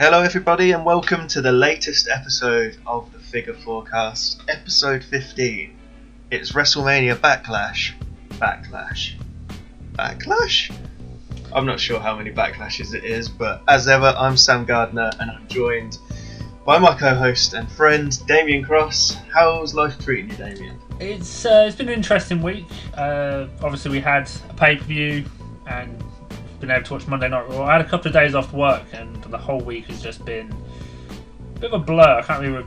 Hello everybody and welcome to the latest episode of the Figure Forecast, episode 15. It's WrestleMania Backlash. Backlash? I'm not sure how many backlashes it is, but as ever, I'm Sam Gardner and I'm joined by my co-host and friend, Damien Cross. How's life treating you, Damien? It's been an interesting week. Obviously we had a pay-per-view and been able to watch Monday Night Raw. I had a couple of days off work and the whole week has just been a bit of a blur. I can't really,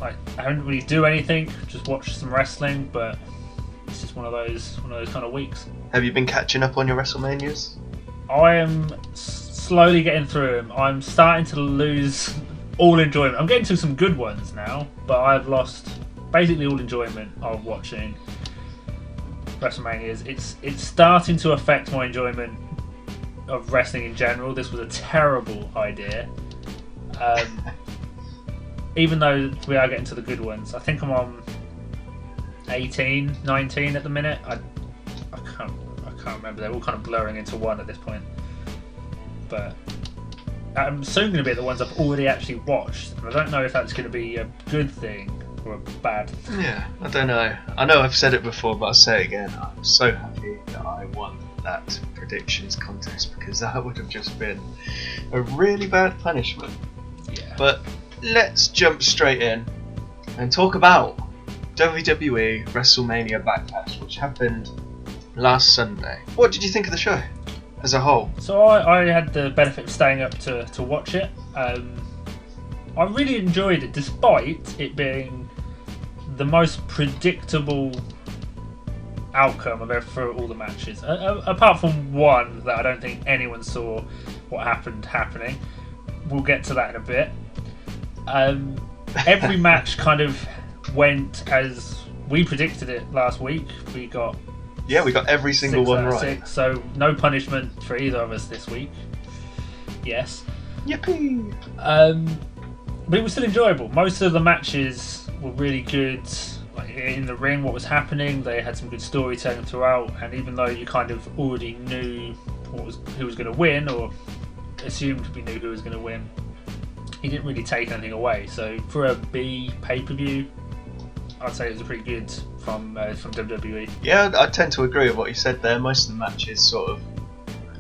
I haven't really do anything, just watch some wrestling, but it's just one of those kind of weeks. Have you been catching up on your WrestleManias? I am slowly getting through them. I'm starting to lose all enjoyment. I'm getting to some good ones now, but I've lost basically all enjoyment of watching WrestleManias. It's starting to affect my enjoyment of wrestling in general. This was a terrible idea. Even though we are getting to the good ones, I think I'm on 18, 19 at the minute. I can't remember. They're all kind of blurring into one at this point. But I'm soon going to be at the ones I've already actually watched, and I don't know if that's going to be a good thing or a bad thing. Yeah, I don't know. I know I've said it before, but I'll say it again. I'm so happy that I won that predictions contest because that would have just been a really bad punishment. Yeah. But let's jump straight in and talk about WWE Wrestlemania Backlash, which happened last Sunday. What did you think of the show as a whole? So I had the benefit of staying up to watch it. I really enjoyed it, despite it being the most predictable outcome of for all the matches, apart from one that I don't think anyone saw what happening. We'll get to that in a bit. Every match kind of went as we predicted it last week. We got every single one right. 6, so no punishment for either of us this week. Yes. Yippee! But it was still enjoyable. Most of the matches were really good. Like in the ring, what was happening, they had some good storytelling throughout. And even though you kind of already knew who was going to win, or assumed we knew who was going to win, he didn't really take anything away. So for a B pay-per-view, I'd say it was pretty good from WWE. Yeah, I tend to agree with what you said there. Most of the matches sort of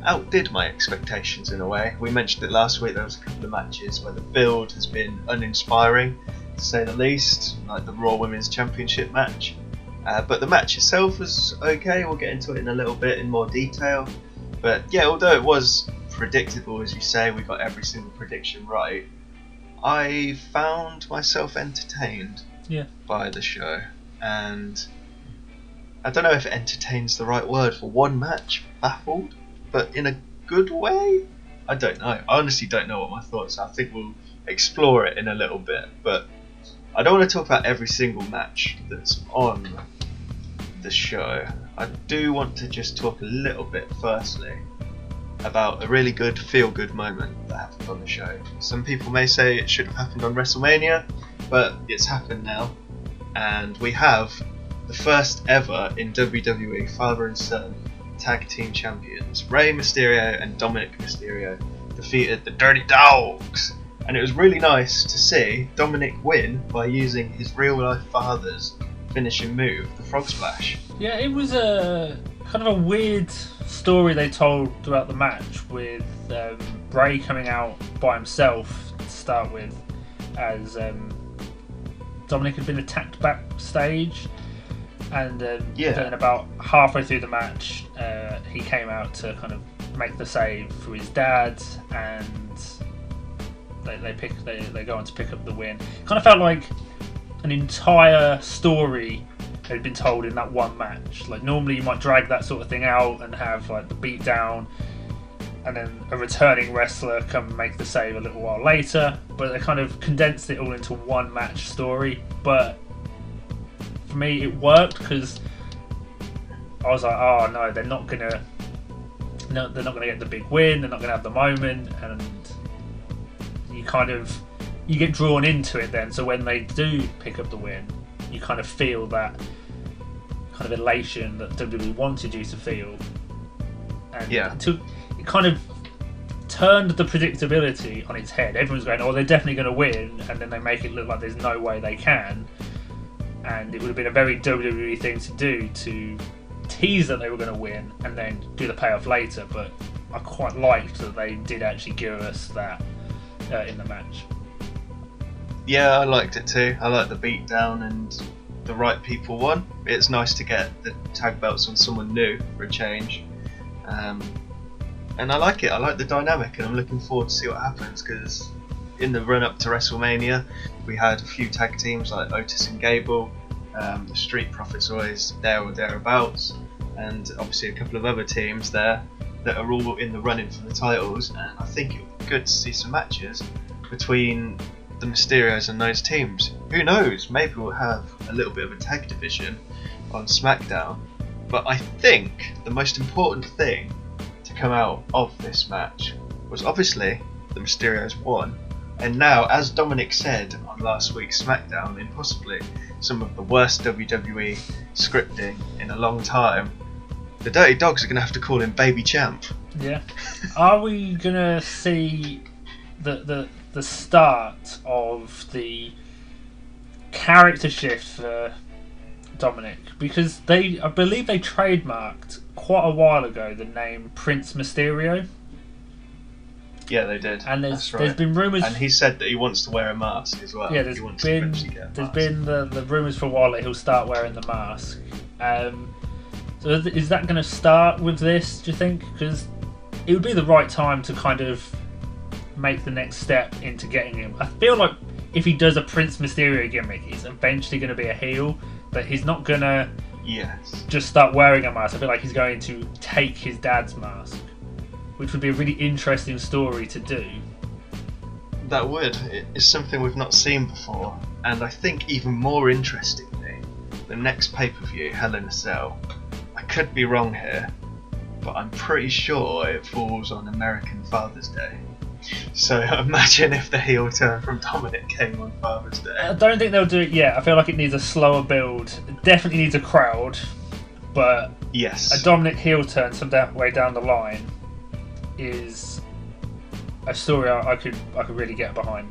outdid my expectations in a way. We mentioned it last week. There was a couple of matches where the build has been uninspiring, to say the least, like the Raw Women's Championship match. But the match itself was okay. We'll get into it in a little bit in more detail. But yeah, although it was predictable, as you say, we got every single prediction right, I found myself entertained by the show. And I don't know if entertain's the right word for one match, baffled, but in a good way? I don't know. I honestly don't know what my thoughts are. I think we'll explore it in a little bit, but I don't want to talk about every single match that's on the show. I do want to just talk a little bit firstly about a really good feel-good moment that happened on the show. Some people may say it should have happened on WrestleMania, but it's happened now, and we have the first ever in WWE father and son tag team champions. Rey Mysterio and Dominic Mysterio defeated the Dirty Dogs, and it was really nice to see Dominic win by using his real life father's finishing move, the Frog Splash. Yeah, it was a kind of a weird story they told throughout the match, with Rey coming out by himself to start with, as Dominic had been attacked backstage. And then about halfway through the match, he came out to kind of make the save for his dad, and they go on to pick up the win. Kind of felt like an entire story had been told in that one match. Like normally you might drag that sort of thing out and have like the beat down, and then a returning wrestler come make the save a little while later. But they kind of condensed it all into one match story. But for me, it worked because I was like, oh no, they're not gonna get the big win. They're not gonna have the moment, and you get drawn into it then. So when they do pick up the win, you kind of feel that kind of elation that WWE wanted you to feel, and it kind of turned the predictability on its head. Everyone's going, oh, they're definitely going to win, and then they make it look like there's no way they can. And it would have been a very WWE thing to do, to tease that they were going to win and then do the payoff later. But I quite liked that they did actually give us that in the match. Yeah, I liked it too. I liked the beatdown, and the right people won. It's nice to get the tag belts on someone new for a change. And I like it. I like the dynamic, and I'm looking forward to see what happens, because in the run up to WrestleMania we had a few tag teams like Otis and Gable, the Street Profits always there or thereabouts, and obviously a couple of other teams there that are all in the running for the titles, and I think it would be good to see some matches between the Mysterios and those teams. Who knows, maybe we'll have a little bit of a tag division on SmackDown. But I think the most important thing to come out of this match was obviously the Mysterios won, and now, as Dominic said on last week's SmackDown, in possibly some of the worst WWE scripting in a long time, the Dirty Dogs are going to have to call him Baby Champ. Yeah. Are we going to see the start of the character shift for Dominic? Because I believe they trademarked quite a while ago the name Prince Mysterio. Yeah, they did. And there's been rumours, and he said that he wants to wear a mask as well. Yeah, there's been the rumours for a while that he'll start wearing the mask. So is that going to start with this, do you think? Because it would be the right time to kind of make the next step into getting him. I feel like if he does a Prince Mysterio gimmick, he's eventually going to be a heel, but he's not going to just start wearing a mask. I feel like he's going to take his dad's mask, which would be a really interesting story to do. That would. It's something we've not seen before, and I think even more interestingly, the next pay-per-view, Hell in a Cell, I could be wrong here, but I'm pretty sure it falls on American Father's Day. So imagine if the heel turn from Dominic came on Father's Day. I don't think they'll do it yet. I feel like it needs a slower build. It definitely needs a crowd, but yes, a Dominic heel turn some way down the line is a story I could really get behind.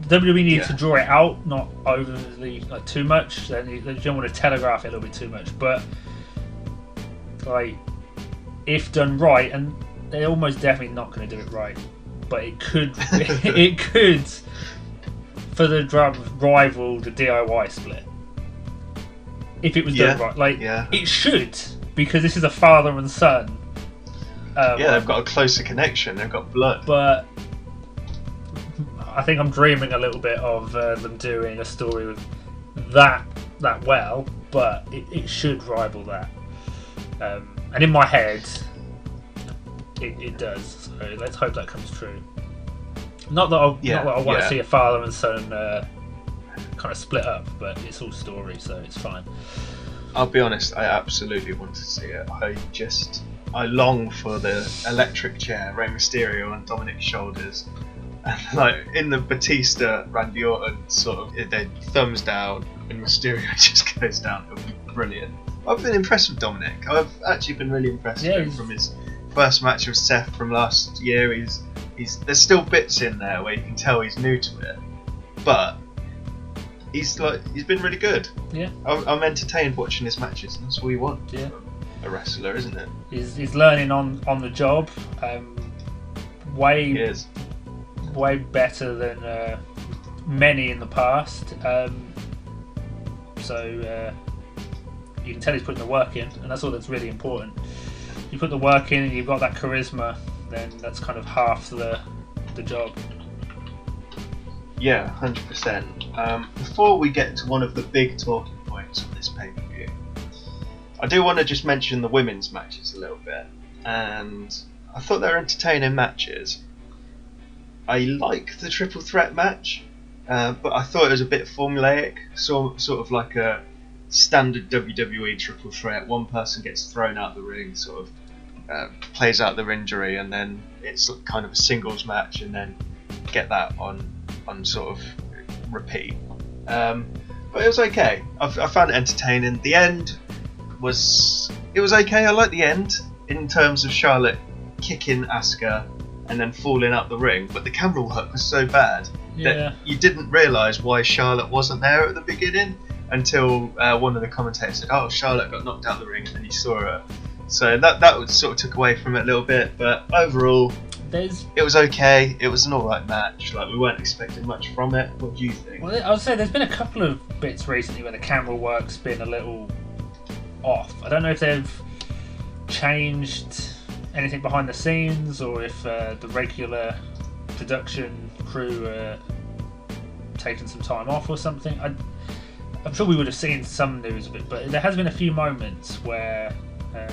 WWE needs to draw it out, not overly too much. They don't want to telegraph it a little bit too much, but like if done right, and they're almost definitely not going to do it right, but it could it could for the rival the DIY split if it was done right. It should, because this is a father and son. They've got a closer connection. They've got blood. But I think I'm dreaming a little bit of them doing a story with that well, but it should rival that. And in my head, it does. So let's hope that comes true. Not that I want to see a father and son kind of split up, but it's all story, so it's fine. I'll be honest, I absolutely want to see it. I long for the electric chair, Rey Mysterio on Dominic's shoulders, and like in the Batista Randy Orton sort of, they thumbs down and Mysterio just goes down. It would be brilliant. I've been impressed with Dominic. I've actually been really impressed with him from his first match with Seth from last year. There's still bits in there where you can tell he's new to it, but he's been really good. Yeah, I'm entertained watching his matches, and that's all you want. Yeah. A wrestler, isn't it? He's learning on the job, way better than many in the past. So you can tell he's putting the work in, and that's all that's really important. You put the work in, and you've got that charisma, then that's kind of half the job. Yeah, 100%. Before we get to one of the big talking points of this pay-per-view, I do want to just mention the women's matches a little bit, and I thought they were entertaining matches. I like the triple threat match, but I thought it was a bit formulaic, sort of like a standard WWE triple threat. One person gets thrown out the ring, sort of plays out their injury, and then it's kind of a singles match, and then get that on sort of repeat. But it was okay. I found it entertaining. The end was okay. I like the end in terms of Charlotte kicking Asuka and then falling up the ring, but the camera work was so bad that you didn't realise why Charlotte wasn't there at the beginning until one of the commentators said, "Oh, Charlotte got knocked out the ring," and then you saw her. So that sort of took away from it a little bit, but overall, it was okay. It was an alright match. Like, we weren't expecting much from it. What do you think? Well, I would say there's been a couple of bits recently where the camera work's been a little off. I don't know if they've changed anything behind the scenes or if the regular production crew taken some time off or something. I'm sure we would have seen some news of it, but there has been a few moments where I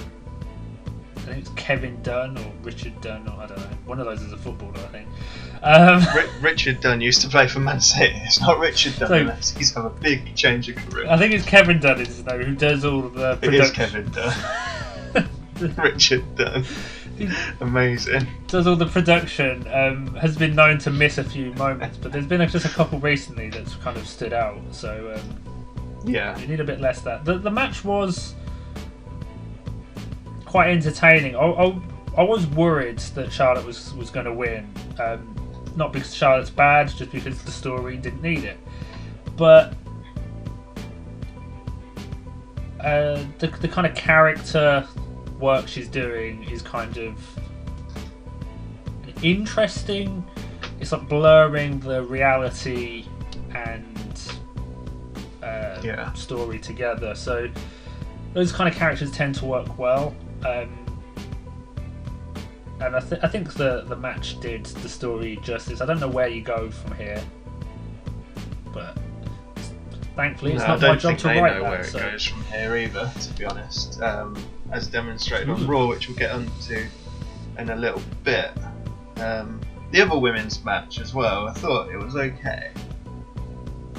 think it's Kevin Dunn or Richard Dunn, or I don't know. One of those is a footballer, I think. Richard Dunn used to play for Man City. It's not Richard Dunn. So, he's had a big change of career. I think it's Kevin Dunn, is his name, who does all of the production. It is Kevin Dunn. Richard Dunn. Amazing. Does all the production. Has been known to miss a few moments, but there's been just a couple recently that's kind of stood out. So yeah, you need a bit less of that. The match was quite entertaining. I was worried that Charlotte was going to win, not because Charlotte's bad, just because the story didn't need it. But the kind of character work she's doing is kind of interesting. It's like blurring the reality and story together. So those kind of characters tend to work well. And I think the match did the story justice. I don't know where you go from here, but thankfully it's not my job to write that. I don't think they know where it goes from here either, to be honest. As demonstrated on Raw, which we'll get onto in a little bit. The other women's match as well, I thought it was okay,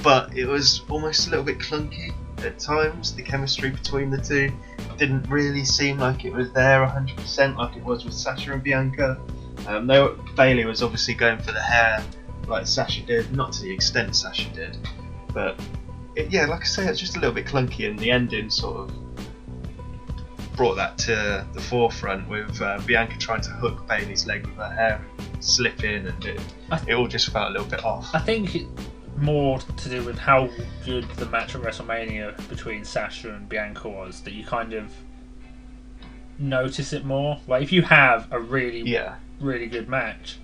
but it was almost a little bit clunky at times. The chemistry between the two didn't really seem like it was there 100% like it was with Sasha and Bianca. Bayley was obviously going for the hair like Sasha did, not to the extent Sasha did, but like I say, it's just a little bit clunky, and the ending sort of brought that to the forefront with Bianca trying to hook Bayley's leg with her hair and slip in, and it all just felt a little bit off. I think more to do with how good the match at WrestleMania between Sasha and Bianca was, that you kind of notice it more. Like, if you have a really good match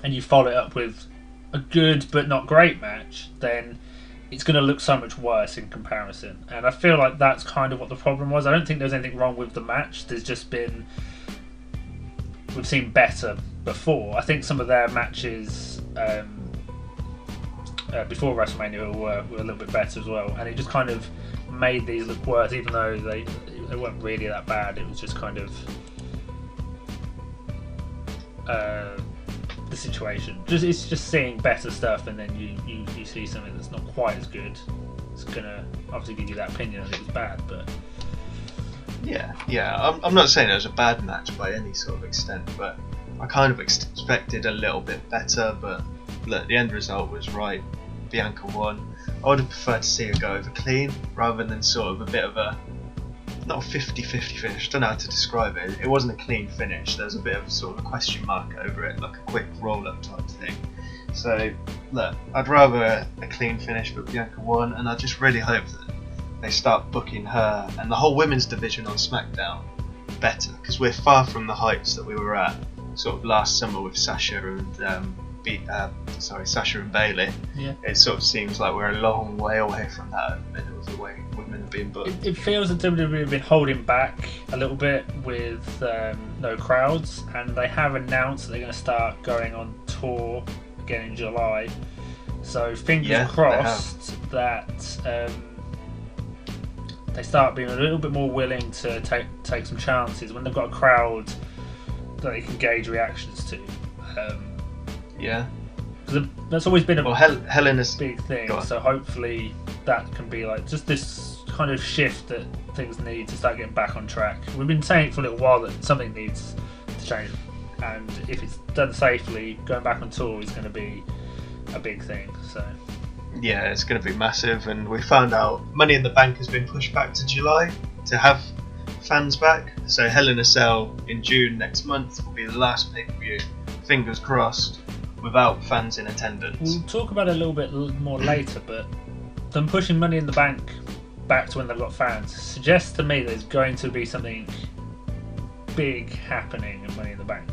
and you follow it up with a good but not great match, then it's going to look so much worse in comparison. And I feel like that's kind of what the problem was. I don't think there's anything wrong with the match. There's just been, we've seen better before. I think some of their matches before WrestleMania were a little bit better as well, and it just kind of made these look worse, even though they weren't really that bad. It was just kind of the situation. It's just seeing better stuff, and then you see something that's not quite as good. It's gonna obviously give you that opinion that it was bad, but I'm not saying it was a bad match by any sort of extent, but I kind of expected a little bit better. But look, the end result was right. Bianca won. I would have preferred to see her go over clean rather than sort of a bit of a, not a 50-50 finish, I don't know how to describe it. It wasn't a clean finish. There was a bit of sort of a question mark over it, like a quick roll-up type thing. So look, I'd rather a clean finish, but Bianca won, and I just really hope that they start booking her and the whole women's division on SmackDown better, because we're far from the heights that we were at sort of last summer with Sasha and Sasha and Bayley. Yeah. It sort of seems like we're a long way away from that at the minute of the way women have been booked. It feels that WWE have been holding back a little bit with no crowds, and they have announced that they're going to start going on tour again in July. So fingers crossed that they start being a little bit more willing to take some chances when they've got a crowd that they can gauge reactions to. That's always been Hell in a big thing. So hopefully that can be like just this kind of shift that things need to start getting back on track. We've been saying for a little while that something needs to change, and if it's done safely, going back on tour is going to be a big thing. So yeah, it's going to be massive, and we found out Money in the Bank has been pushed back to July to have fans back. So Hell in a Cell in June next month will be the last pay-per-view, fingers crossed, without fans in attendance. We'll talk about it a little bit more later, but them pushing Money in the Bank back to when they've got fans suggests to me there's going to be something big happening in Money in the Bank.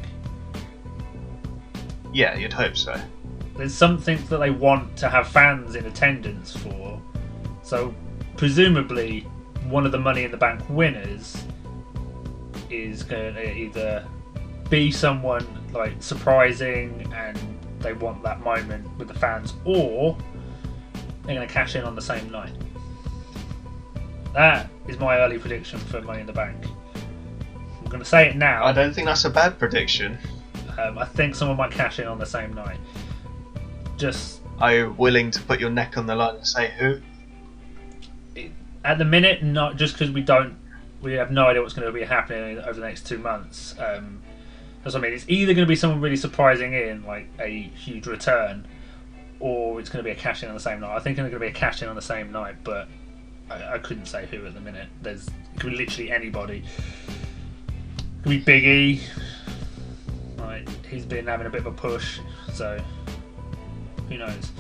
Yeah, you'd hope so. There's something that they want to have fans in attendance for, so presumably one of the Money in the Bank winners is going to either be someone like surprising and they want that moment with the fans, or they're going to cash in on the same night. That is my early prediction for Money in the Bank. I'm going to say it now. I don't think that's a bad prediction. I think someone might cash in on the same night. Are you willing to put your neck on the line and say who? At the minute, not just because we have no idea what's going to be happening over the next 2 months. That's what I mean. It's either going to be someone really surprising in, like a huge return, or it's going to be a cash in on the same night. I think it's going to be a cash in on the same night, but I couldn't say who at the minute. It could be literally anybody. It could be Big E. Like, he's been having a bit of a push, so who knows?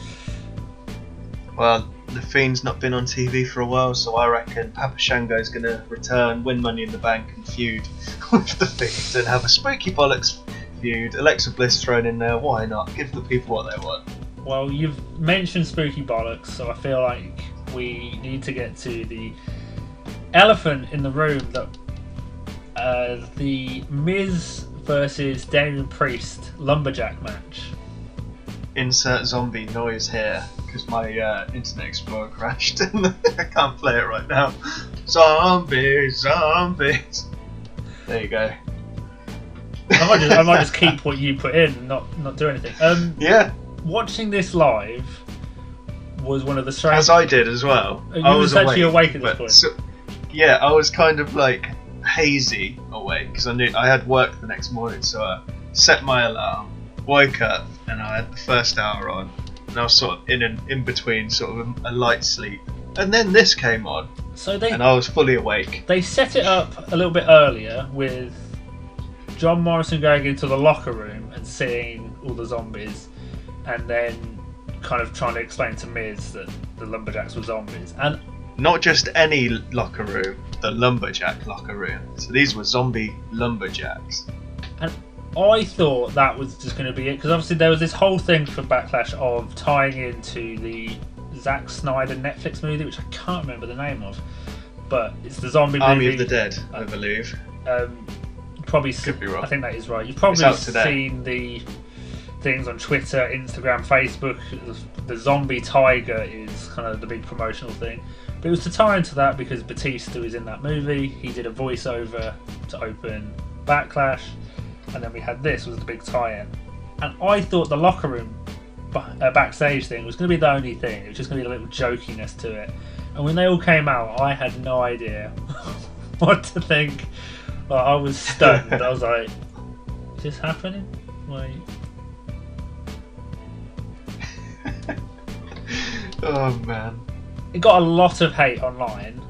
Well, The Fiend's not been on TV for a while, so I reckon Papa Shango's going to return, win Money in the Bank and feud with The Fiend and have a spooky bollocks feud. Alexa Bliss thrown in there, why not? Give the people what they want. Well, you've mentioned spooky bollocks, so I feel like we need to get to the elephant in the room, that the Miz versus Damien Priest lumberjack match. Insert zombie noise here, because my Internet Explorer crashed and I can't play it right now. Zombies, zombies. There you go. I might just keep what you put in and not do anything. Yeah. Watching this live was one of the strangest. As I did as well. You I was actually awake at this point. So, yeah, I was kind of like hazy awake because I knew I had work the next morning, so I set my alarm, woke up, and I had the first hour on, and I was sort of in between sort of a light sleep, and then this came on, and I was fully awake. They set it up a little bit earlier with John Morrison going into the locker room and seeing all the zombies, and then kind of trying to explain to Miz that the lumberjacks were zombies. And not just any locker room, the lumberjack locker room. So these were zombie lumberjacks. And I thought that was just going to be it, because obviously there was this whole thing for Backlash of tying into the Zack Snyder Netflix movie, which I can't remember the name of, but it's the zombie Army movie. of the Dead, I believe. Probably could be wrong. I think that is right. You've probably seen the things on Twitter, Instagram, Facebook. The zombie tiger is kind of the big promotional thing. But it was to tie into that because Batista is in that movie. He did a voiceover to open Backlash, and then we had this was the big tie-in. And I thought the locker room backstage thing was going to be the only thing. It was just going to be a little jokiness to it. And when they all came out, I had no idea what to think. I was stunned. I was like, is this happening? Like... Oh man. It got a lot of hate online.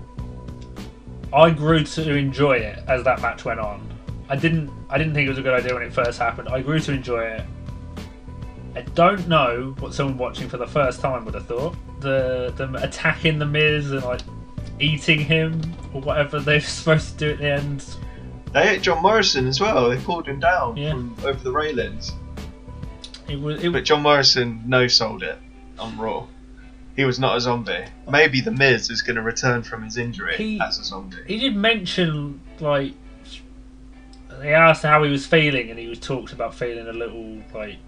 I grew to enjoy it as that match went on. I didn't think it was a good idea when it first happened. I grew to enjoy it. I don't know what someone watching for the first time would have thought. Them attacking the Miz and like eating him or whatever they're supposed to do at the end. They ate John Morrison as well. They pulled him down from over the railings. But John Morrison no-sold it on Raw. He was not a zombie. Maybe the Miz is going to return from his injury as a zombie. He did mention, like, they asked how he was feeling, and he was talked about feeling a little like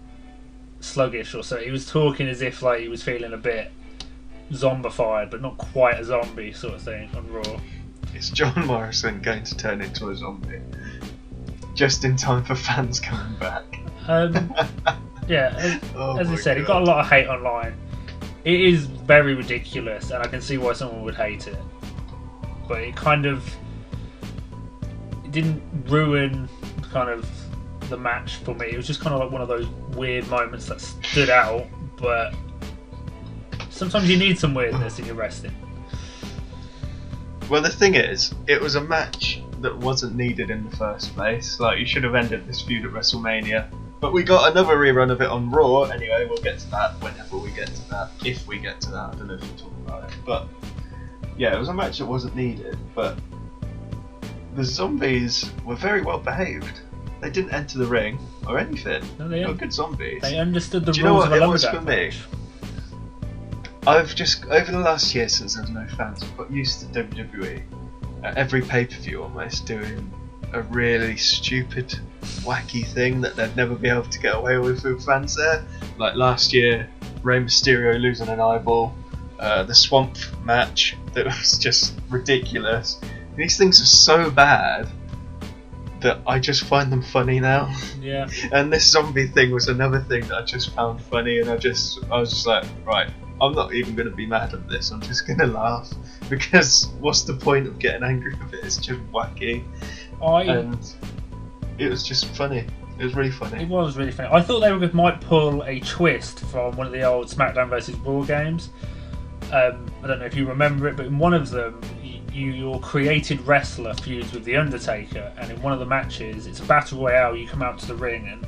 sluggish or so. He was talking as if like he was feeling a bit zombified, but not quite a zombie sort of thing on Raw. Is John Morrison going to turn into a zombie just in time for fans coming back? Yeah, as I said, it got a lot of hate online. It is very ridiculous, and I can see why someone would hate it. But it didn't ruin kind of the match for me. It was just kind of like one of those weird moments that stood out. But sometimes you need some weirdness in your wrestling. Well, the thing is, it was a match that wasn't needed in the first place. Like, you should have ended this feud at WrestleMania. But we got another rerun of it on Raw. Anyway, we'll get to that whenever we get to that. If we get to that, I don't know if we'll talk about it. But yeah, it was a match that wasn't needed. But the zombies were very well behaved. They didn't enter the ring or anything. No, they were good zombies. They understood the rules. Do you know what it of a was for match. me? I've just, over the last year since there's no fans, I've got used to WWE at every pay-per-view almost doing a really stupid, wacky thing that they'd never be able to get away with fans there. Like last year, Rey Mysterio losing an eyeball, the Swamp match that was just ridiculous. These things are so bad that I just find them funny now. Yeah. And this zombie thing was another thing that I just found funny, and I was just like, right, I'm not even going to be mad at this, I'm just going to laugh, because what's the point of getting angry with it? It's just wacky. And it was just funny. It was really funny. It was really funny. I thought they might pull a twist from one of the old SmackDown vs Raw games. I don't know if you remember it, but in one of them, your created wrestler feuds with The Undertaker, and in one of the matches, it's a battle royale. You come out to the ring, and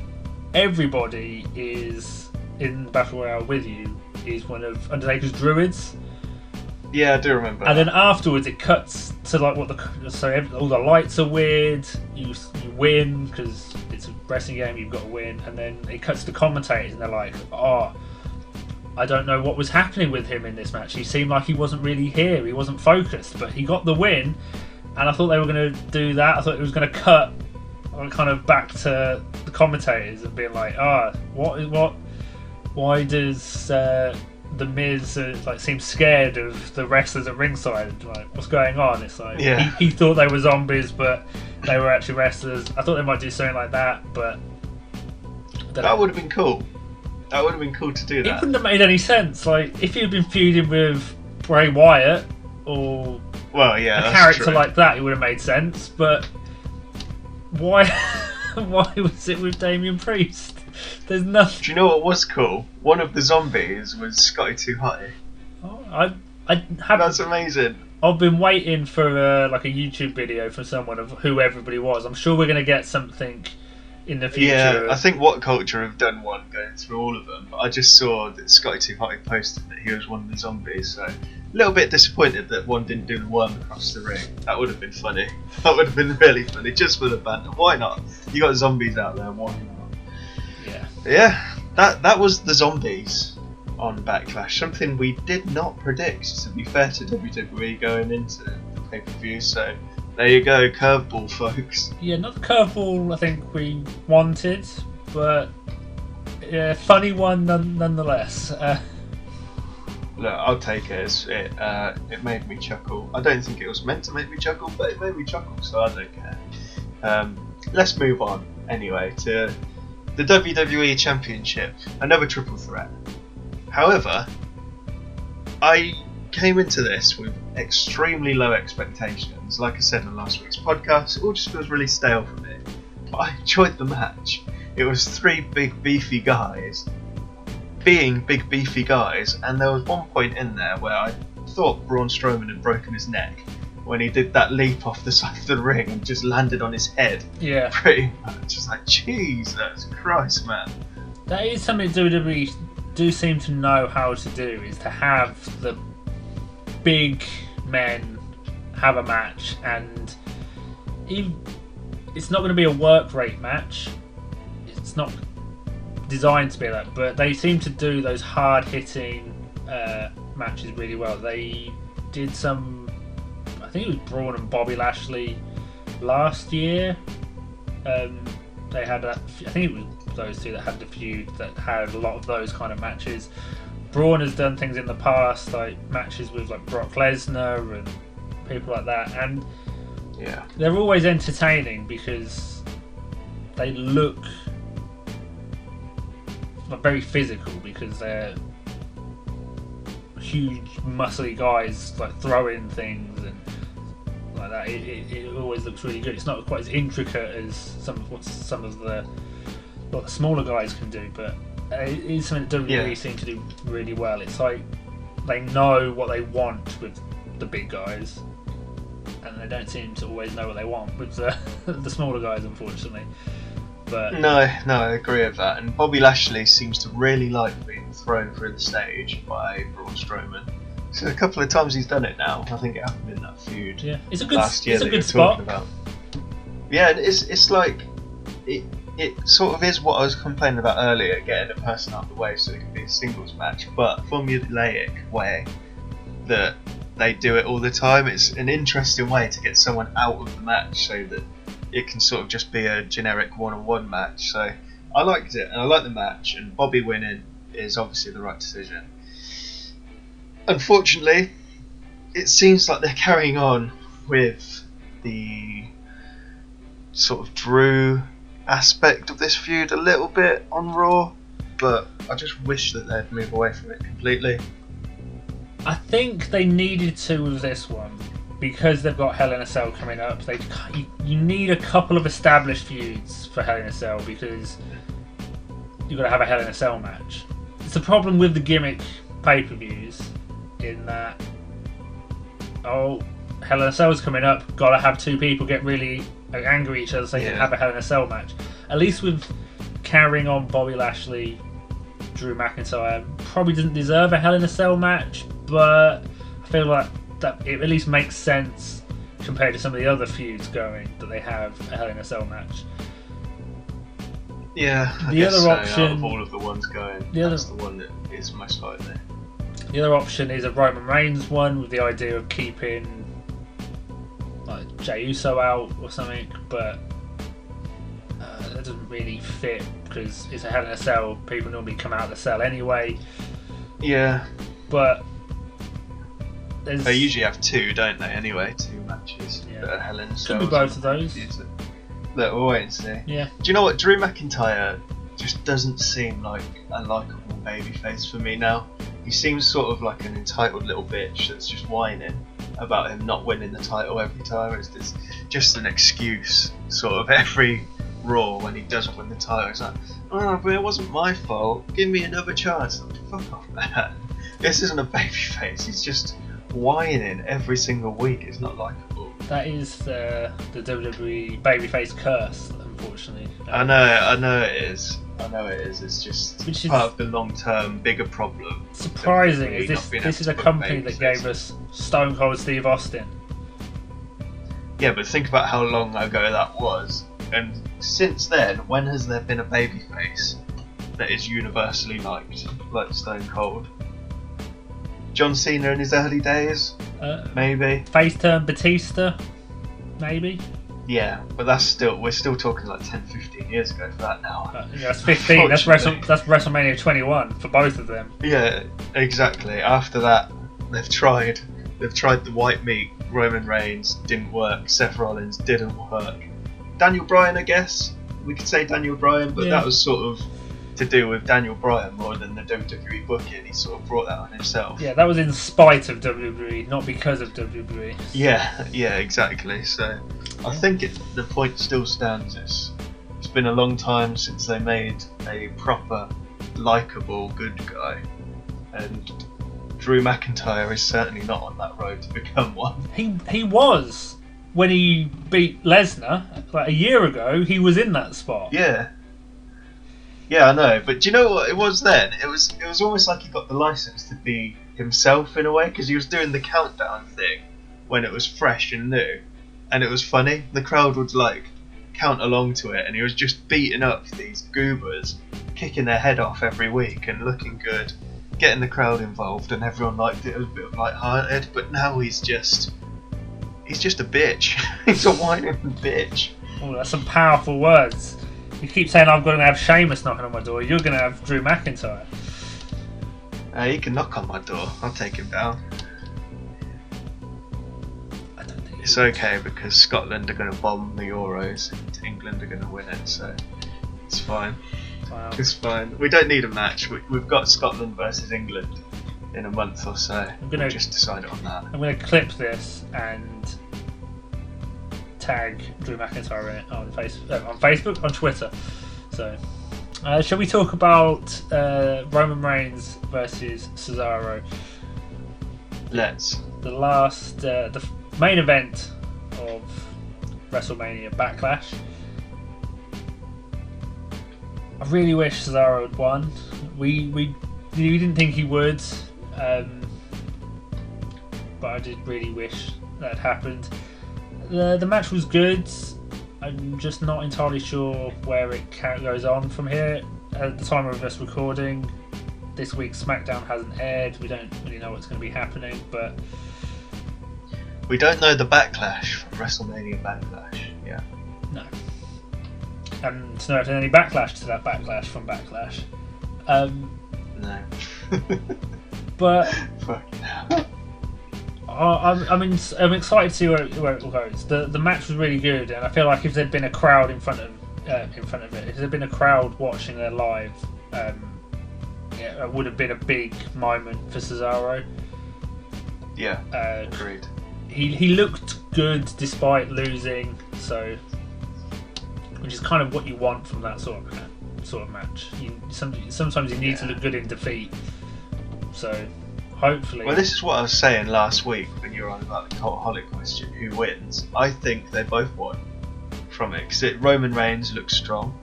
everybody is in the battle royale with you. Is one of Undertaker's druids. Yeah, I do remember. And then afterwards, it cuts to like all the lights are weird. You win because it's a wrestling game. You've got to win, and then it cuts to commentators, and they're like, "Oh, I don't know what was happening with him in this match. He seemed like he wasn't really here. He wasn't focused, but he got the win." And I thought they were going to do that. I thought it was going to cut kind of back to the commentators and being like, what? Why does the Miz seem scared of the wrestlers at ringside? Like, what's going on? It's like he thought they were zombies, but they were actually wrestlers. I thought they might do something like that, but that would have been cool. That would have been cool to do that. It wouldn't have made any sense. Like, if you'd been feuding with Bray Wyatt or a character like that, it would have made sense. But why? Why was it with Damian Priest? There's nothing. Do you know what was cool? One of the zombies was Scotty 2 Hotty. Oh, I haven't. That's amazing. I've been waiting for a YouTube video from someone of who everybody was. I'm sure we're going to get something in the future. Yeah, I think What Culture have done one going through all of them. But I just saw that Scotty 2 Hotty posted that he was one of the zombies. So a little bit disappointed that one didn't do the worm across the ring. That would have been funny. That would have been really funny, just for the banter. Why not? You got zombies out there. Why not? Yeah, that was the zombies on Backlash. Something we did not predict, to be fair to WWE going into the pay-per-view. So there you go, curveball, folks. Yeah, not the curveball I think we wanted, but funny one nonetheless. Look, I'll take it. It made me chuckle. I don't think it was meant to make me chuckle, but it made me chuckle, so I don't care. Let's move on anyway to the WWE Championship, another triple threat. However, I came into this with extremely low expectations. Like I said in last week's podcast, it all just feels really stale for me. But I enjoyed the match. It was three big beefy guys being big beefy guys, and there was one point in there where I thought Braun Strowman had broken his neck when he did that leap off the side of the ring and just landed on his head. Yeah. Pretty much. It's like, Jesus Christ, man. That is something WWE do seem to know how to do, is to have the big men have a match, and it's not going to be a work rate match. It's not designed to be that, but they seem to do those hard hitting matches really well. They did some, I think it was Braun and Bobby Lashley last year. They had I think it was those two that had the feud that had a lot of those kind of matches. Braun has done things in the past, like matches with like Brock Lesnar and people like that, and they're always entertaining because they look very physical, because they're huge muscly guys like throwing things and like that. It always looks really good. It's not quite as intricate as some of the smaller guys can do, but it is something that WWE seem to do really well. It's like they know what they want with the big guys. and they don't seem to always know what they want with the the smaller guys, unfortunately. But No, I agree with that. And Bobby Lashley seems to really like being thrown through the stage by Braun Strowman. So a couple of times he's done it now. I think it happened in that feud. yeah, it's a good last year it's a that good you're spot. talking about. Yeah, and it's like it sort of is what I was complaining about earlier, getting a person out of the way so it can be a singles match, but formulaic way that they do it all the time. It's an interesting way to get someone out of the match so that it can sort of just be a generic one-on-one match. So I liked it, and I liked the match, and Bobby winning is obviously the right decision. Unfortunately, it seems like they're carrying on with the sort of Drew aspect of this feud a little bit on Raw, but I just wish that they'd move away from it completely. I think they needed to with this one because they've got Hell in a Cell coming up. You need a couple of established feuds for Hell in a Cell because you've got to have a Hell in a Cell match. It's a problem with the gimmick pay-per-views in that, Hell in a Cell's coming up, got to have two people get really angry at each other so you can have a Hell in a Cell match. At least with carrying on Bobby Lashley, Drew McIntyre probably doesn't deserve a Hell in a Cell match, but I feel like that it at least makes sense compared to some of the other feuds going that they have a Hell in a Cell match. Yeah, the other option, out of all of the ones going, that's the one that is most likely. The other option is a Roman Reigns one with the idea of keeping like Jey Uso out or something, but that doesn't really fit because it's a Hell in a Cell. People normally come out of the cell anyway. Yeah, but they usually have two, don't they? Anyway, two matches that are Hell in a Cell. Could be both of those. Look, we'll wait and see. Yeah. Do you know what? Drew McIntyre just doesn't seem like a likeable babyface for me now. He seems sort of like an entitled little bitch that's just whining about him not winning the title every time. It's just an excuse, sort of every Raw when he doesn't win the title. It's like, oh, but it wasn't my fault. Give me another chance. Fuck off, man. This isn't a babyface. He's just whining every single week. It's not likeable. That is the WWE babyface curse, unfortunately. I know it is. It's just part of the long-term bigger problem. Surprising is this is a company that gave us Stone Cold Steve Austin. Yeah, but think about how long ago that was, and since then, when has there been a babyface that is universally liked, like Stone Cold? John Cena in his early days, maybe. Face turn Batista, maybe. Yeah, but we're still talking like 10, 15 years ago for that now. That's 15. That's WrestleMania 21 for both of them. Yeah, exactly. After that, they've tried the white meat. Roman Reigns didn't work. Seth Rollins didn't work. Daniel Bryan, I guess we could say Daniel Bryan, but that was sort of to do with Daniel Bryan more than the WWE booking. He sort of brought that on himself. Yeah, that was in spite of WWE, not because of WWE. Yeah, exactly. So I think the point still stands. It's been a long time since they made a proper, likeable good guy, and Drew McIntyre is certainly not on that road to become one. He was when he beat Lesnar like a year ago. He was in that spot. Yeah, I know, but do you know what it was then? It was almost like he got the license to be himself in a way, because he was doing the countdown thing when it was fresh and new, and it was funny. The crowd would like count along to it, and he was just beating up these goobers, kicking their head off every week and looking good, getting the crowd involved, and everyone liked it. It was a bit light-hearted, but now he's just a bitch. He's a whining bitch. Oh, that's some powerful words. You keep saying I'm going to have Sheamus knocking on my door. You're going to have Drew McIntyre. He can knock on my door. I'll take him down. I don't think it's okay because Scotland are going to bomb the Euros and England are going to win it, so it's fine. Wow. It's fine. We don't need a match. We've got Scotland versus England in a month or so. We'll just decide on that. I'm going to clip this and tag Drew McIntyre in it on Facebook, on Twitter. So, shall we talk about Roman Reigns versus Cesaro? Let's. The main event of WrestleMania Backlash. I really wish Cesaro had won. We didn't think he would, but I did really wish that had happened. The match was good. I'm just not entirely sure where it goes on from here. At the time of us recording, this week's SmackDown hasn't aired. We don't really know what's going to be happening, but we don't know the Backlash from WrestleMania Backlash. Yeah. No. And to know if there's any backlash to that Backlash from Backlash. No. But Fuck no. I'm excited to see where it goes. The match was really good, and I feel like if there'd been a crowd in front of it, if there'd been a crowd watching it live, it would have been a big moment for Cesaro. Yeah, agreed. He looked good despite losing, so which is kind of what you want from that sort of match. Sometimes you need to look good in defeat. So hopefully. Well, this is what I was saying last week when you were on about the Cultaholic question: who wins? I think they both won from it because Roman Reigns looks strong,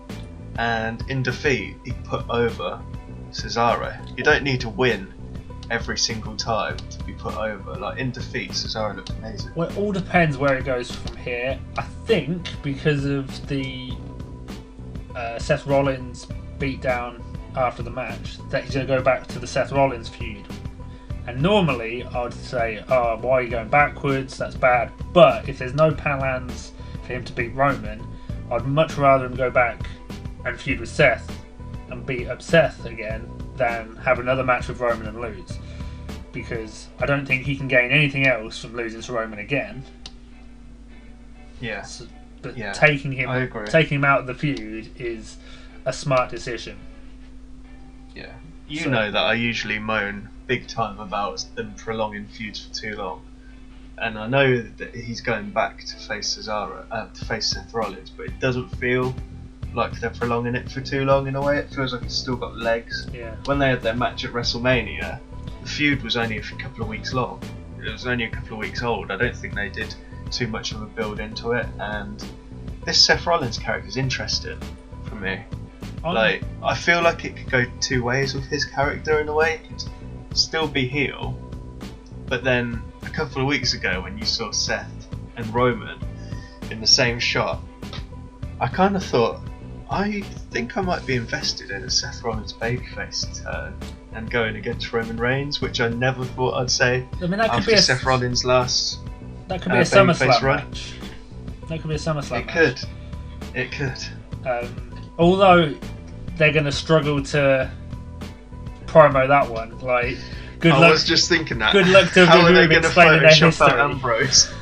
and in defeat he put over Cesaro. You don't need to win every single time to be put over. Like in defeat, Cesaro looked amazing. Well, it all depends where it goes from here. I think because of the Seth Rollins beatdown after the match, that he's going to go back to the Seth Rollins feud. And normally I would say, oh, why are you going backwards? That's bad. But if there's no plans for him to beat Roman, I'd much rather him go back and feud with Seth and beat up Seth again than have another match with Roman and lose. Because I don't think he can gain anything else from losing to Roman again. Yeah. So, but yeah, taking him out of the feud is a smart decision. Yeah. You know that I usually moan big time about them prolonging feuds for too long. And I know that he's going back to face Seth Rollins, but it doesn't feel like they're prolonging it for too long in a way. It feels like it's still got legs. Yeah. When they had their match at WrestleMania, the feud was only a couple of weeks long. It was only a couple of weeks old. I don't think they did too much of a build into it. And this Seth Rollins character is interesting for me. I feel like it could go two ways with his character in a way. It could still be heel, but then a couple of weeks ago when you saw Seth and Roman in the same shot, I kind of thought, I think I might be invested in a Seth Rollins babyface turn and going against Roman Reigns, which I never thought I'd say. I mean, that could after be Seth Rollins' last. That could be a SummerSlam match. That could be a SummerSlam match. It could. Although they're going to struggle to promo that one. Like, good luck. I was just thinking that. Good luck to how are they going to Photoshop out Ambrose?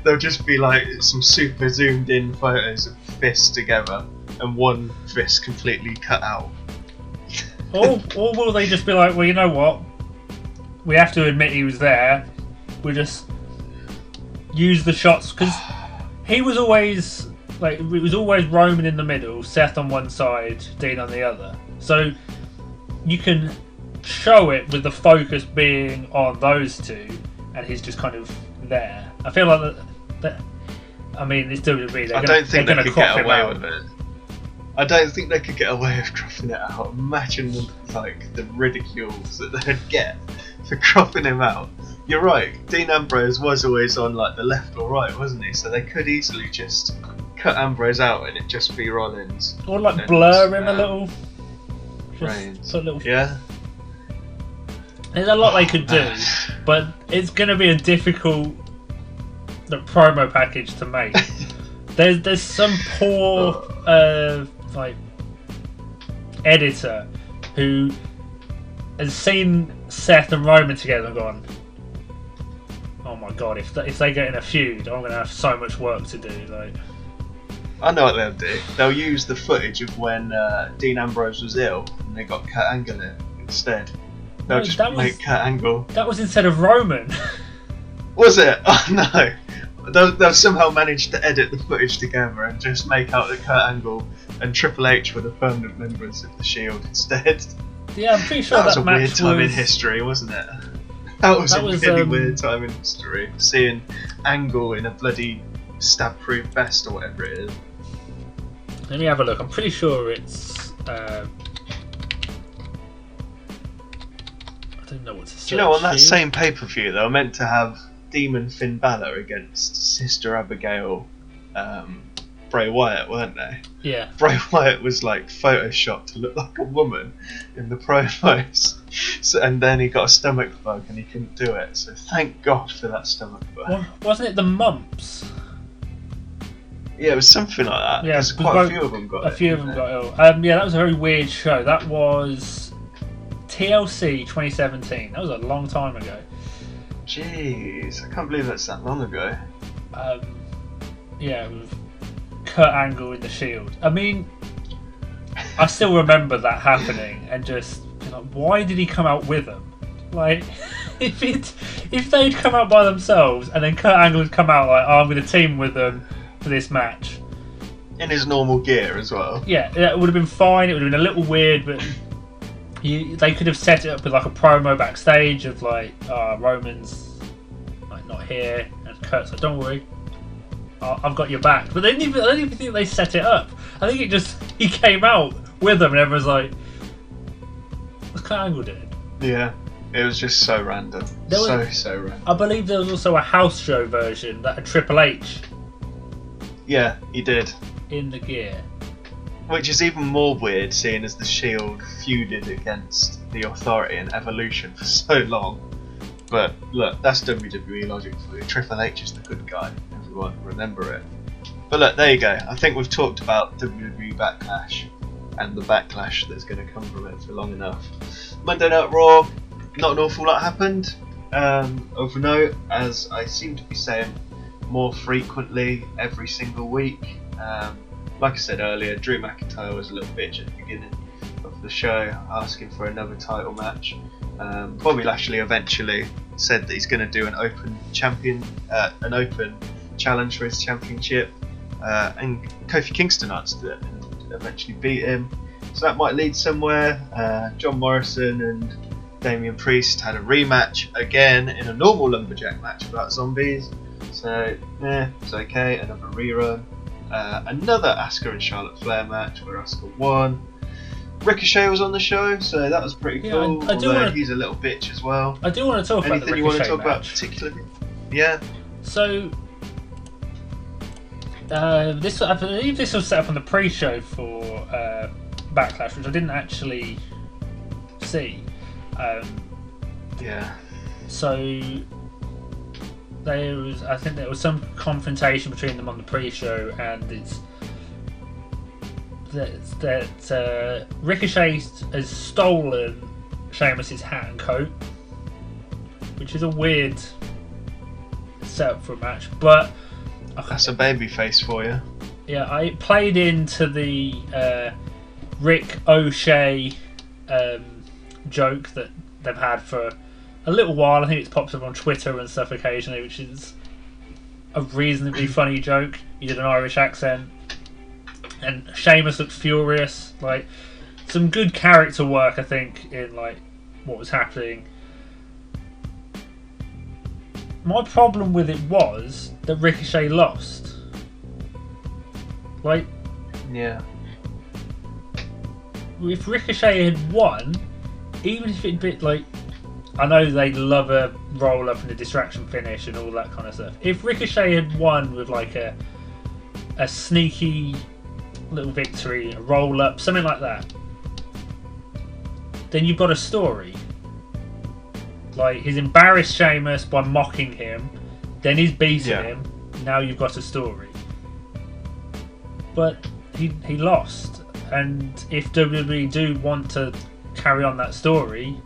There'll just be like some super zoomed in photos of fists together and one fist completely cut out. or will they just be like, well, you know what? We have to admit he was there. We just use the shots because he was always like it was always Roman in the middle, Seth on one side, Dean on the other. So you can show it with the focus being on those two, and he's just kind of there. I feel like that I mean, it's WWE. I don't think they could get away with it. I don't think they could get away with cropping it out. Imagine like the ridicules that they'd get for cropping him out. You're right. Dean Ambrose was always on like the left or right, wasn't he? So they could easily just cut Ambrose out and it just be Rollins. Or like blur him a little. Reigns. Yeah. There's a lot they could do, but it's going to be a difficult promo package to make. There's some poor like editor who has seen Seth and Roman together and gone, oh my god, if they get in a feud, I'm going to have so much work to do. Like, I know what they'll do. They'll use the footage of when Dean Ambrose was ill and they got Kurt Angle in instead. They'll just make Kurt Angle. That was instead of Roman. Was it? Oh no. They'll somehow manage to edit the footage together and just make out that Kurt Angle and Triple H were the permanent members of the Shield instead. Yeah, I'm pretty sure that was a match weird time in history, wasn't it? That was That a was, really weird time in history. Seeing Angle in a bloody stab-proof vest or whatever it is. Let me have a look. I'm pretty sure it's. I don't know what to say. Do you know, on that same pay-per-view, they were meant to have Demon Finn Balor against Sister Abigail Bray Wyatt, weren't they? Yeah. Bray Wyatt was like photoshopped to look like a woman in the promos, and then he got a stomach bug and he couldn't do it. So thank God for that stomach bug. Well, wasn't it the mumps? Yeah, it was something like that. Yeah, quite a few of them got it. A few of them got ill. Yeah, that was a very weird show. That was TLC 2017. That was a long time ago. Jeez, I can't believe that's that long ago. Yeah, with Kurt Angle in the Shield. I mean, I still remember that happening, and just like, why did he come out with them? Like, if they'd come out by themselves, and then Kurt Angle would come out like, oh, I'm going to team with them for this match. In his normal gear as well. Yeah, it would have been fine. It would have been a little weird, but they could have set it up with like a promo backstage of like, Roman's like not here, and Kurt's like, don't worry, I've got your back. But I don't even think they set it up. I think he came out with them, and everyone's like, what's Kurt Angle doing? Yeah, it was just so random. So random. I believe there was also a house show version that had Triple H. Yeah, he did. In the gear. Which is even more weird, seeing as the Shield feuded against the Authority and Evolution for so long. But look, that's WWE logic for you. Triple H is the good guy. Everyone, remember it. But look, there you go. I think we've talked about WWE Backlash and the backlash that's going to come from it for long enough. Monday Night Raw, not an awful lot happened. Of note, as I seem to be saying more frequently every single week. Like I said earlier, Drew McIntyre was a little bitch at the beginning of the show, asking for another title match. Bobby Lashley eventually said that he's going to do an open challenge for his championship, and Kofi Kingston answered it and eventually beat him. So that might lead somewhere. John Morrison and Damian Priest had a rematch again in a normal lumberjack match without zombies. So, it's okay. Another rerun. Another Asuka and Charlotte Flair match where Asuka won. Ricochet was on the show, so that was pretty cool. Although he's a little bitch as well. I do want to talk about the Ricochet Anything you want to talk match. about particularly? Yeah. So, I believe this was set up on the pre-show for Backlash, which I didn't actually see. Yeah. So I think there was some confrontation between them on the pre-show, and it's that Ricochet has stolen Sheamus's hat and coat, which is a weird setup for a match. But that's a baby face for you. Yeah, I played into the Rick O'Shea joke that they've had for a little while. I think it's popped up on Twitter and stuff occasionally, which is a reasonably funny joke. He did an Irish accent, and Sheamus looked furious. Like, some good character work, I think, in like what was happening. My problem with it was that Ricochet lost. Like, yeah. If Ricochet had won, even if it'd been like, I know they love a roll up and a distraction finish and all that kind of stuff. If Ricochet had won with like a sneaky little victory, a roll up, something like that, then you've got a story. Like, he's embarrassed Sheamus by mocking him, then he's beaten him. Now you've got a story. But he lost, and if WWE do want to carry on that story,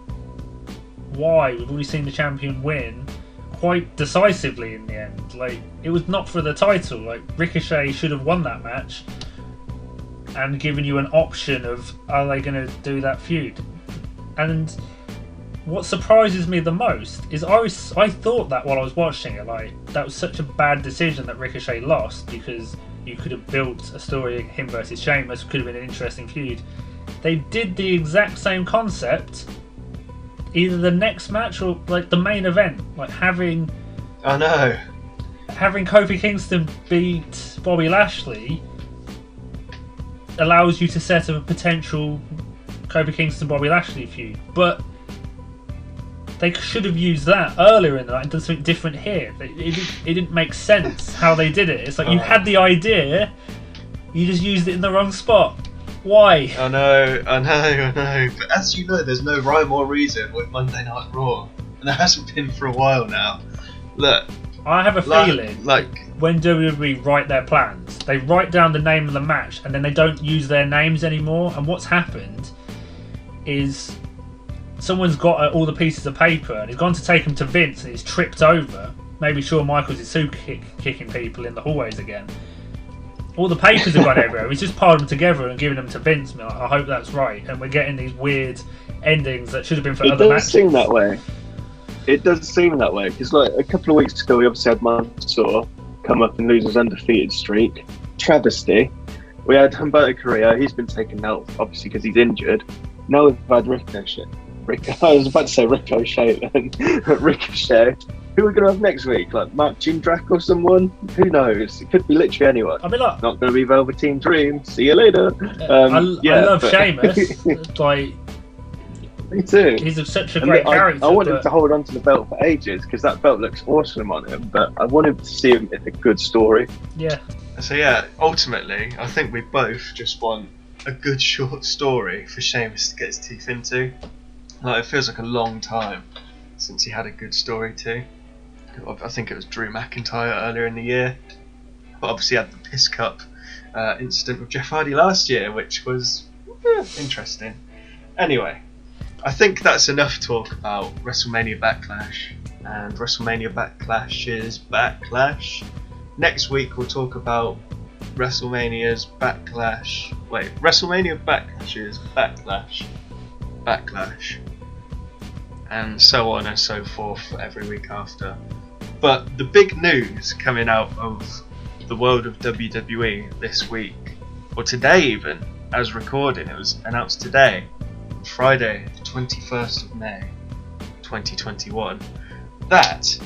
why? We've already seen the champion win quite decisively in the end. Like, it was not for the title. Like, Ricochet should have won that match and given you an option of, are they going to do that feud? And what surprises me the most is I thought that while I was watching it, like, that was such a bad decision that Ricochet lost, because you could have built a story of him versus Sheamus, could have been an interesting feud. They did the exact same concept either the next match or like the main event, like having Kofi Kingston beat Bobby Lashley allows you to set up a potential Kofi Kingston Bobby Lashley feud, but they should have used that earlier in the night and done something different here. It didn't make sense how they did it. It's like you had the idea, you just used it in the wrong spot. Why? I know. But as you know, there's no rhyme or reason with Monday Night Raw, and there hasn't been for a while now. Look, I have a feeling when WWE write their plans, they write down the name of the match and then they don't use their names anymore. And what's happened is someone's got all the pieces of paper and he's gone to take them to Vince and he's tripped over. Maybe Shawn Michaels is super kicking people in the hallways again. All the papers have gone everywhere. He's just piled them together and given them to Vince. I hope that's right. And we're getting these weird endings that should have been for other matches. It does seem that way. It does seem that way because, like, a couple of weeks ago, we obviously had Mansoor come up and lose his undefeated streak. Travesty. We had Humberto Carrillo. He's been taken out, obviously, because he's injured. Now we've had Ricochet. I was about to say Ricochet then. Ricochet. Who are we going to have next week? Like Mark Jindrak or someone? Who knows? It could be literally anyone. I mean, look, not going to be Velveteen Dream. See you later. I love Sheamus. Like, me too. He's such a great character. I want him to hold on to the belt for ages because that belt looks awesome on him. But I want him to see him in a good story. Yeah. So yeah, ultimately, I think we both just want a good short story for Sheamus to get his teeth into. Like, it feels like a long time since he had a good story too. I think it was Drew McIntyre earlier in the year, but obviously had the piss cup incident with Jeff Hardy last year, which was interesting. Anyway, I think that's enough talk about WrestleMania Backlash and WrestleMania Backlash's Backlash. Next week we'll talk about WrestleMania's Backlash. WrestleMania Backlash's Backlash, and so on and so forth every week after. But the big news coming out of the world of WWE this week, or today even, as recording, it was announced today, Friday, the 21st of May, 2021, that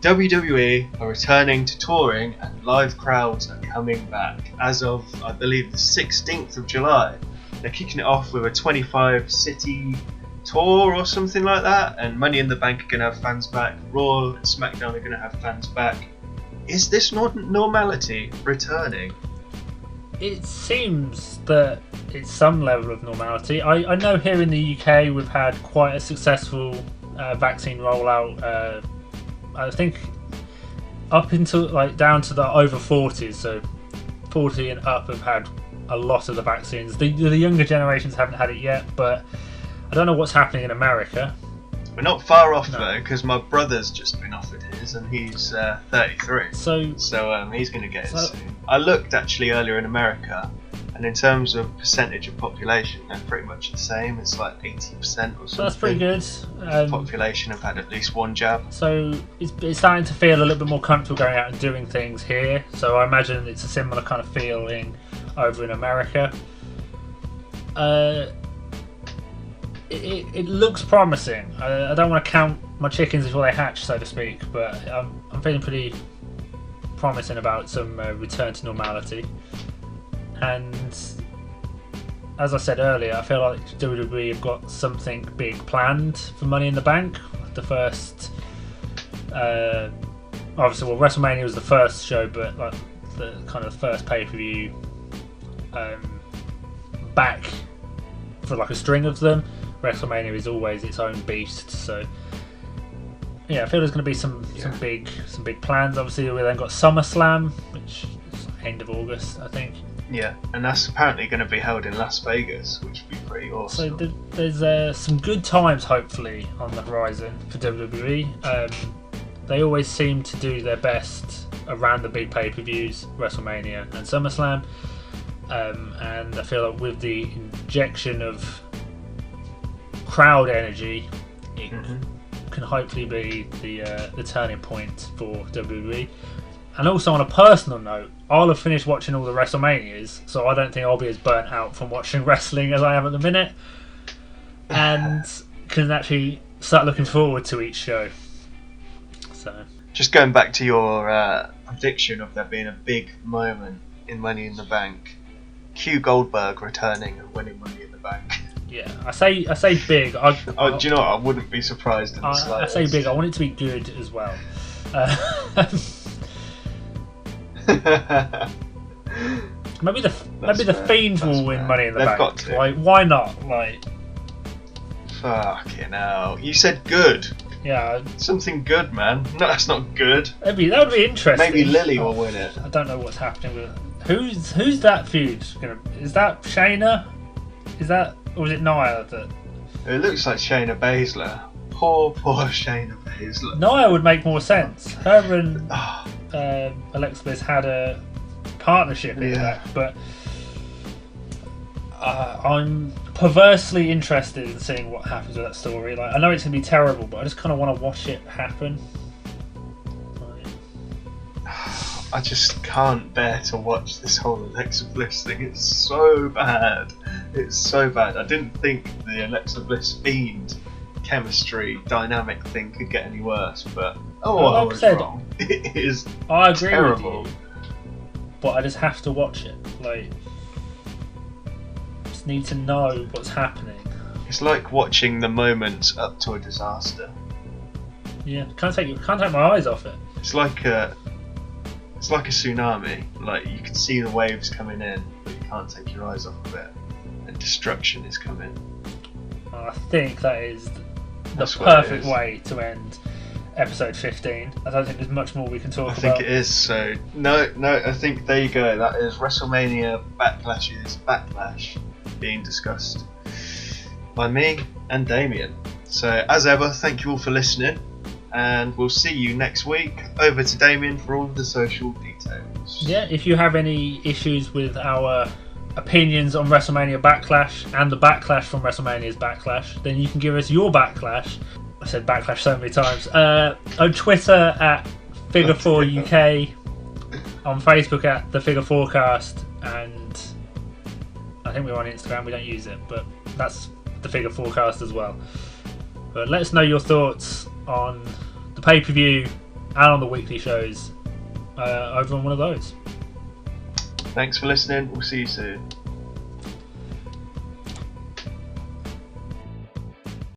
WWE are returning to touring and live crowds are coming back as of, I believe, the 16th of July. They're kicking it off with a 25-city tour or something like that, and Money in the Bank are going to have fans back, Raw and SmackDown are going to have fans back. Is this normality returning? It seems that it's some level of normality. I know here in the UK we've had quite a successful vaccine rollout. I think up until down to the over 40s, so 40 and up have had a lot of the vaccines. The younger generations haven't had it yet, but I don't know what's happening in America. We're not far off though, because my brother's just been offered his and he's 33. So he's going to get it soon. I looked actually earlier in America, and in terms of percentage of population, they're pretty much the same. It's like 80% or something. So that's pretty good. Population have had at least one jab. So it's starting to feel a little bit more comfortable going out and doing things here. So I imagine it's a similar kind of feeling over in America. It looks promising. I don't want to count my chickens before they hatch, so to speak, but I'm feeling pretty promising about some return to normality. And as I said earlier, I feel like WWE have got something big planned for Money in the Bank. The first, obviously, WrestleMania was the first show, but like the kind of first pay-per-view back for like a string of them. WrestleMania is always its own beast, so yeah, I feel there's going to be some big plans. Obviously, we then got SummerSlam, which is end of August, I think. Yeah, and that's apparently going to be held in Las Vegas, which would be pretty awesome. So there's some good times, hopefully, on the horizon for WWE. They always seem to do their best around the big pay-per-views, WrestleMania and SummerSlam. And I feel like with the injection of crowd energy, it can hopefully be the turning point for WWE. And also, on a personal note, I'll have finished watching all the WrestleManias, so I don't think I'll be as burnt out from watching wrestling as I am at the minute. And can actually start looking forward to each show. So, just going back to your prediction of there being a big moment in Money in the Bank, Q Goldberg returning and winning Money in the Bank. yeah, I say big. Do you know what? I wouldn't be surprised in the I slightest. say big. I want it to be good as well. Maybe the Fiend will win Money in the Bank. Got to. Like, why not? Like, fucking hell! You said good. yeah, Something good, man. No, that's not good. that would be interesting. Maybe Lily will win it. I don't know what's happening with who's that feud gonna? Is that Shayna? Or is it Nia that? It looks like Shayna Baszler. Poor Shayna Baszler. Nia would make more sense. Her and Alexa Bliss had a partnership in that, but I'm perversely interested in seeing what happens with that story. Like, I know it's gonna be terrible, but I just kind of want to watch it happen. I just can't bear to watch this whole Alexa Bliss thing. It's so bad. It's so bad. I didn't think the Alexa Bliss Fiend chemistry dynamic thing could get any worse, but I was wrong. It is I agree terrible. with you, but I just have to watch it. Like, just need to know what's happening. It's like watching the moments up to a disaster. Yeah, can't take my eyes off it. It's like a tsunami. Like, you can see the waves coming in, but you can't take your eyes off of it, and destruction is coming. I think that is the That's what it perfect is. way to end episode 15. I don't think there's much more we can talk I about. think it is. So no, I think there you go. That is WrestleMania Backlash being discussed by me and Damien. So as ever, thank you all for listening, and we'll see you next week. Over to Damien for all of the social details. Yeah, if you have any issues with our opinions on WrestleMania Backlash and the backlash from WrestleMania's Backlash, then you can give us your backlash. I said backlash so many times. On Twitter at Figure4UK, on Facebook at the Figure Fourcast, and I think we're on Instagram. We don't use it, but that's the Figure Fourcast as well. But let us know your thoughts on the pay-per-view and on the weekly shows over on one of those. Thanks for listening. We'll see you soon.